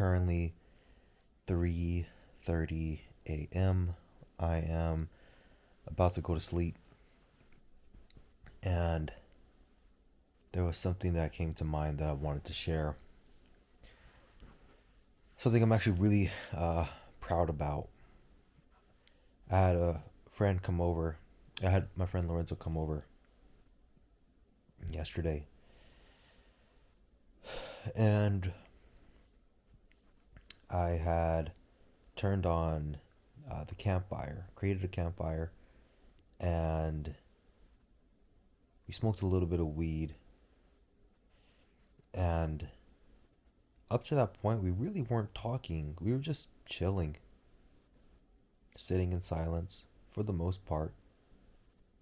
currently 3:30 a.m. I am about to go to sleep, and there was something that came to mind that I wanted to share. Something I'm actually really proud about. I had a friend come over. I had my friend Lorenzo come over yesterday, and I had turned on the campfire, created a campfire, and we smoked a little bit of weed. And up to that point, we really weren't talking. We were just chilling, sitting in silence for the most part.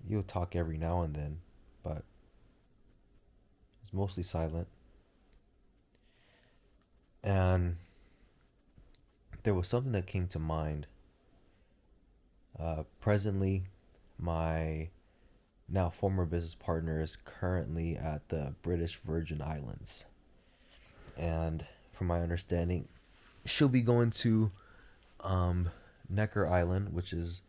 You would talk every now and then, but it was mostly silent. And there was something that came to mind. Presently, my now former business partner is currently at the British Virgin Islands. And from my understanding, she'll be going to um, Necker Island, which is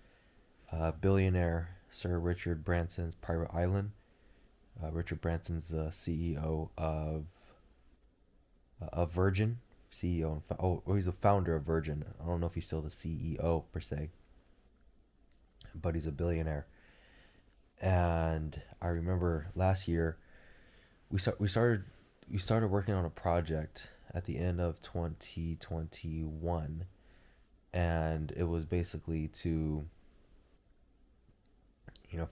billionaire Sir Richard Branson's private island. Richard Branson's the CEO of Virgin, CEO and he's a founder of Virgin. I don't know if he's still the CEO per se, but he's a billionaire. And I remember last year we started working on a project at the end of 2021, and it was basically to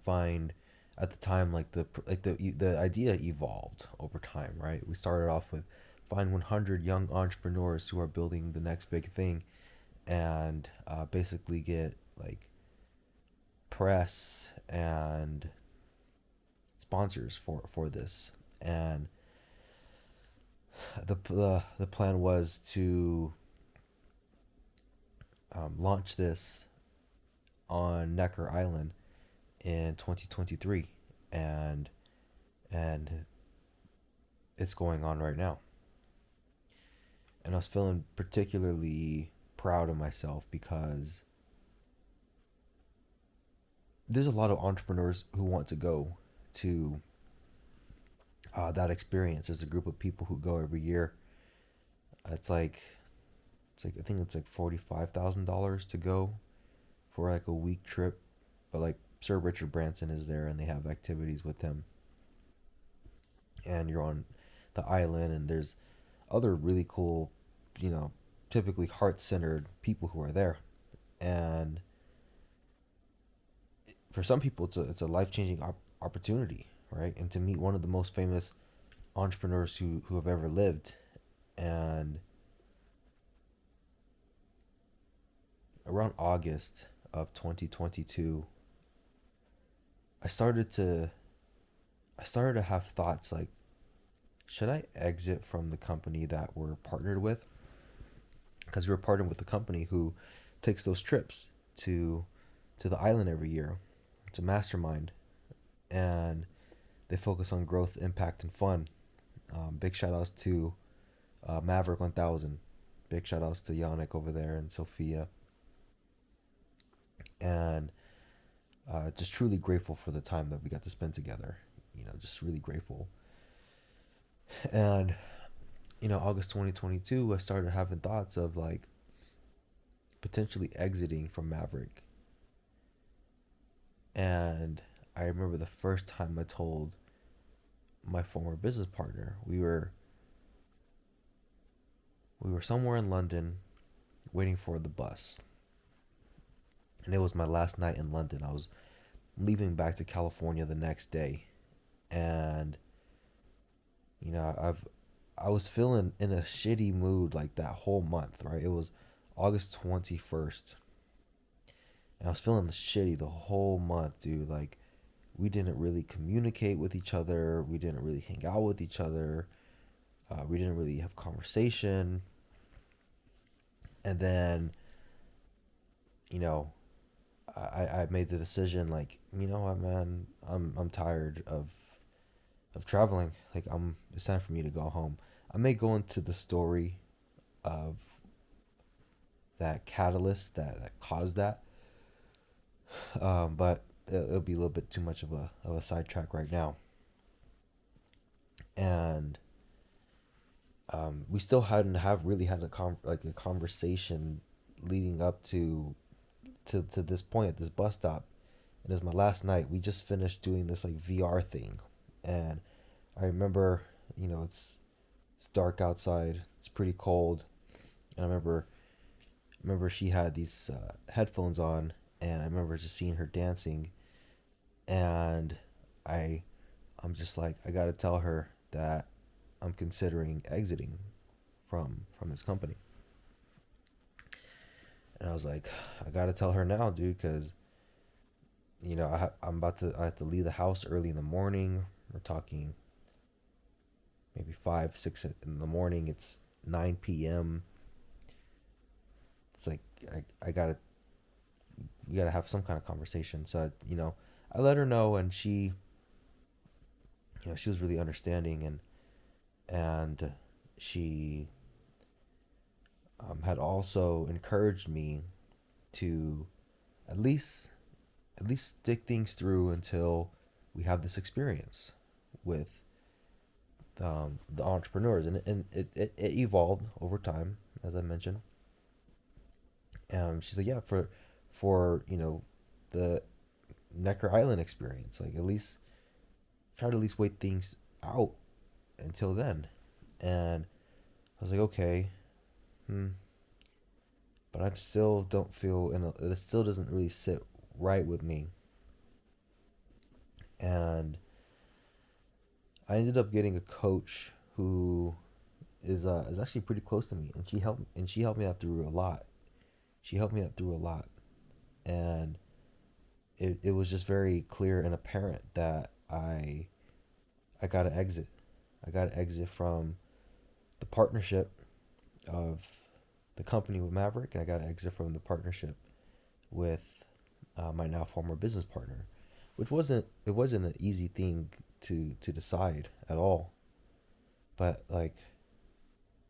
find, at the time, the idea evolved over time, right? We started off with find 100 young entrepreneurs who are building the next big thing, and basically get like press and sponsors for this. And the plan was to launch this on Necker Island in 2023, and and it's going on right now. And I was feeling particularly proud of myself because there's a lot of entrepreneurs who want to go to that experience. There's a group of people who go every year. It's like I think it's like $45,000 to go for like a week trip, but like Sir Richard Branson is there, and they have activities with him, and you're on the island, and there's other really cool, you know, typically heart centered people who are there, and for some people it's a life changing opportunity, right? And to meet one of the most famous entrepreneurs who have ever lived. And around August of 2022, I started to I started to have thoughts like, should I exit from the company that we're partnered with? Because we're partnered with the company who takes those trips to the island every year. It's a mastermind, and they focus on growth, impact, and fun. Big shout outs to Maverick 1000. Big shout outs to Yannick over there and Sophia. And just truly grateful for the time that we got to spend together. Just really grateful. And, August 2022, I started having thoughts of like potentially exiting from Maverick. And I remember the first time I told my former business partner, we were somewhere in London waiting for the bus. And it was my last night in London. I was leaving back to California the next day. And I was feeling in a shitty mood like that whole month, right? It was August 21st. And I was feeling shitty the whole month, dude. Like, we didn't really communicate with each other. We didn't really hang out with each other. We didn't really have conversation. And then, you know, I made the decision, like, you know what, man, I'm tired of traveling. Like, it's time for me to go home. I may go into the story of that catalyst that caused that. But it'll be a little bit too much of a sidetrack right now. And we still hadn't have really had like a conversation leading up to this point at this bus stop. And it was my last night. We just finished doing this like VR thing, and I remember, it's dark outside. It's pretty cold, and I remember she had these headphones on, and I remember just seeing her dancing, and I I'm just like, I gotta tell her that I'm considering exiting from this company. And I was like, I gotta tell her now, dude, because I have to leave the house early in the morning. We're talking maybe 5, 6 in the morning. It's 9 p.m. It's like I gotta we gotta have some kind of conversation. So I let her know, and she was really understanding, and she had also encouraged me to at least at least stick things through until we have this experience with the entrepreneurs, and it evolved over time, as I mentioned. She's like, yeah, for the Necker Island experience, like at least try to at least wait things out until then. And I was like, okay, hmm, but I still don't feel, and it still doesn't really sit right with me. And I ended up getting a coach who is actually pretty close to me, and she helped me out through a lot. She helped me out through a lot, and it was just very clear and apparent that I gotta exit. I gotta exit from the partnership of the company with Maverick, and I gotta exit from the partnership with my now former business partner, which wasn't an easy thing to decide at all. But like,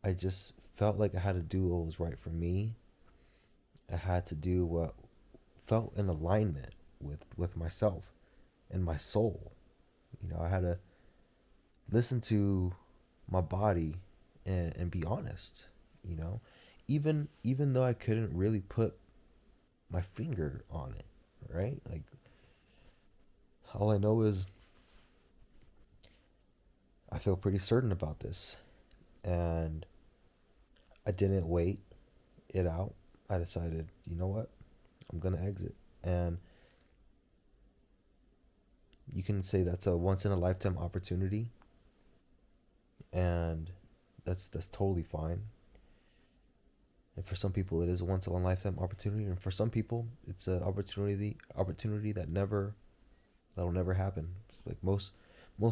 I just felt like I had to do what was right for me. I had to do what felt in alignment with myself and my soul. I had to listen to my body and be honest. You know, even though I couldn't really put my finger on it, right? Like, all I know is I feel pretty certain about this, and I didn't wait it out. I decided, you know what, I'm gonna exit, and you can say that's a once in a lifetime opportunity, and that's totally fine. And for some people, it is a once in a lifetime opportunity, and for some people, it's an opportunity that'll never happen. It's like most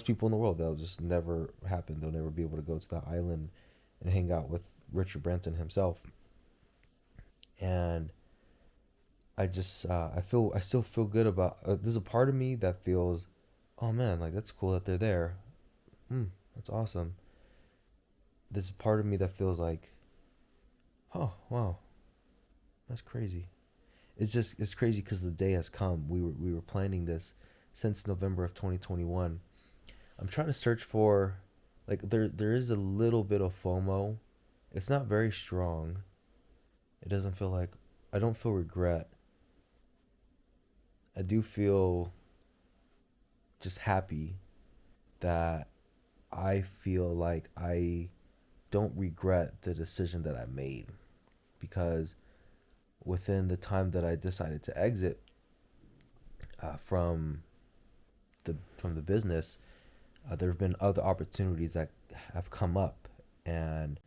people in the world, that'll just never happen. They'll never be able to go to the island and hang out with Richard Branson himself. And I still feel good about. There's a part of me that feels, oh man, like that's cool that they're there. That's awesome. There's a part of me that feels like, oh wow, that's crazy. It's crazy because the day has come. We were planning this since November of 2021. I'm trying to search for, like, there is a little bit of FOMO. It's not very strong. It doesn't feel like, I don't feel regret. I do feel just happy that I feel like I don't regret the decision that I made, because within the time that I decided to exit from the business, there have been other opportunities that have come up, and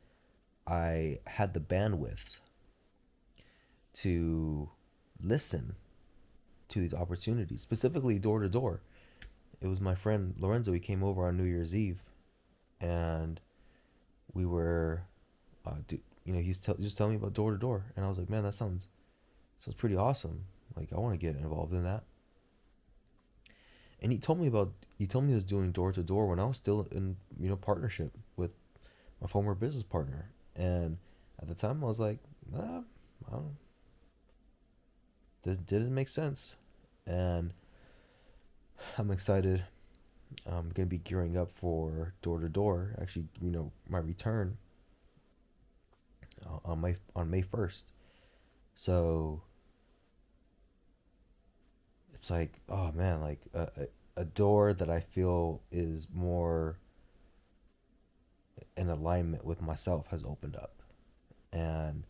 I had the bandwidth to listen to these opportunities, specifically door to door. It was my friend Lorenzo. He came over on New Year's Eve, and we were, just telling me about door to door, and I was like, man, that sounds pretty awesome. Like, I want to get involved in that. And he told me he was doing door to door when I was still in partnership with my former business partner, and At the time, I was like, I don't. This didn't make sense, and I'm excited. I'm gonna be gearing up for door to door. Actually, my return on May 1st. So it's like, oh man, like a door that I feel is more in alignment with myself has opened up, and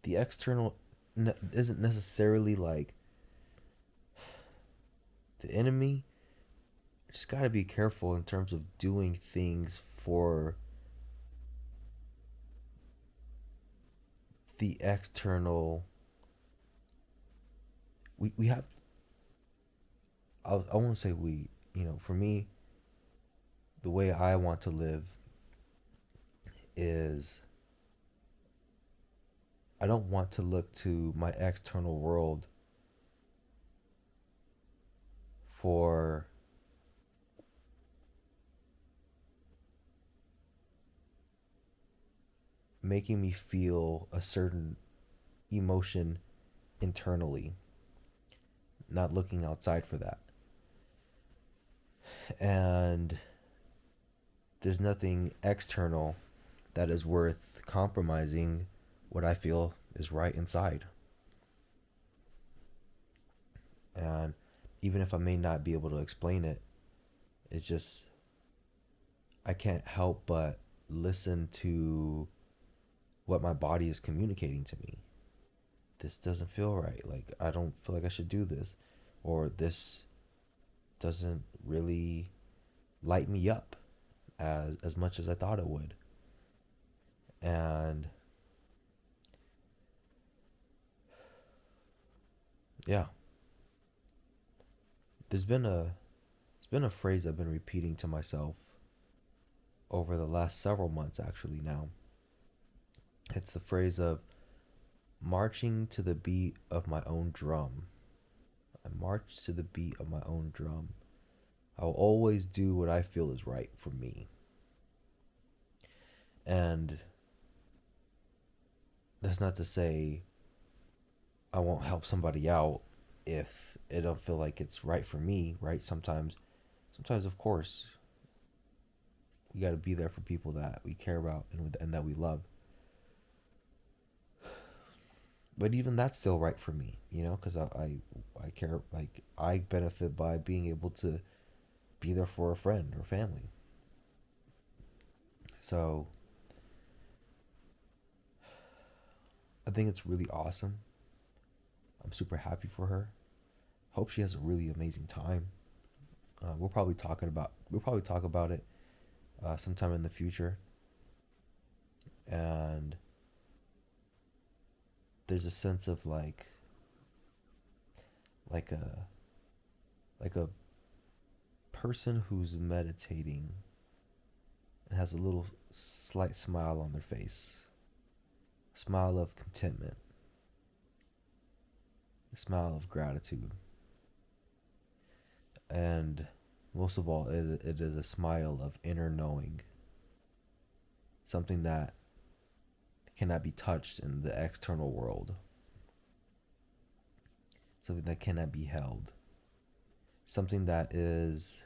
the external isn't necessarily like the enemy. Just gotta be careful in terms of doing things for the external. We have. I won't say we. For me, the way I want to live is I don't want to look to my external world for making me feel a certain emotion internally, not looking outside for that. And there's nothing external that is worth compromising what I feel is right inside. And even if I may not be able to explain it, it's just I can't help but listen to what my body is communicating to me. This doesn't feel right. Like, I don't feel like I should do this. Or this doesn't really light me up as much as I thought it would. And yeah, there's been a phrase I've been repeating to myself over the last several months actually now. It's the phrase of marching to the beat of my own drum. I march to the beat of my own drum. I'll always do what I feel is right for me. And that's not to say I won't help somebody out if it don't feel like it's right for me, right? Sometimes of course, we got to be there for people that we care about and that we love. But even that's still right for me, because I care, like, I benefit by being able to be there for a friend or family. So I think it's really awesome. I'm super happy for her. Hope she has a really amazing time. We'll probably talk about it sometime in the future. And there's a sense of like a like a person who's meditating and has a little slight smile on their face, a smile of contentment, a smile of gratitude, and most of all, it is a smile of inner knowing, something that cannot be touched in the external world, something that cannot be held, something that is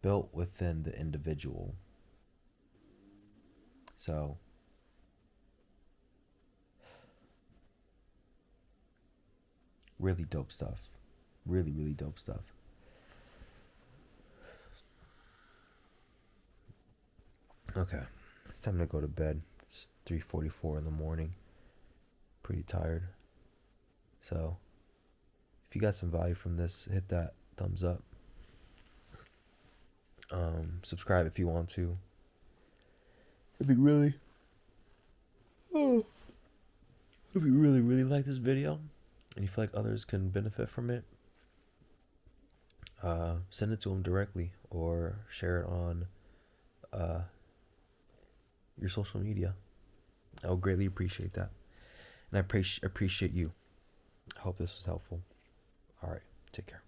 built within the individual. So, really dope stuff. Really, really dope stuff. Okay, it's time to go to bed. It's 3:44 in the morning. Pretty tired. So, if you got some value from this, hit that thumbs up. Subscribe if you want to. If you really, oh, if you really, really like this video, and you feel like others can benefit from it, send it to them directly or share it on your social media. I would greatly appreciate that. And I appreciate you. I hope this was helpful. All right. Take care.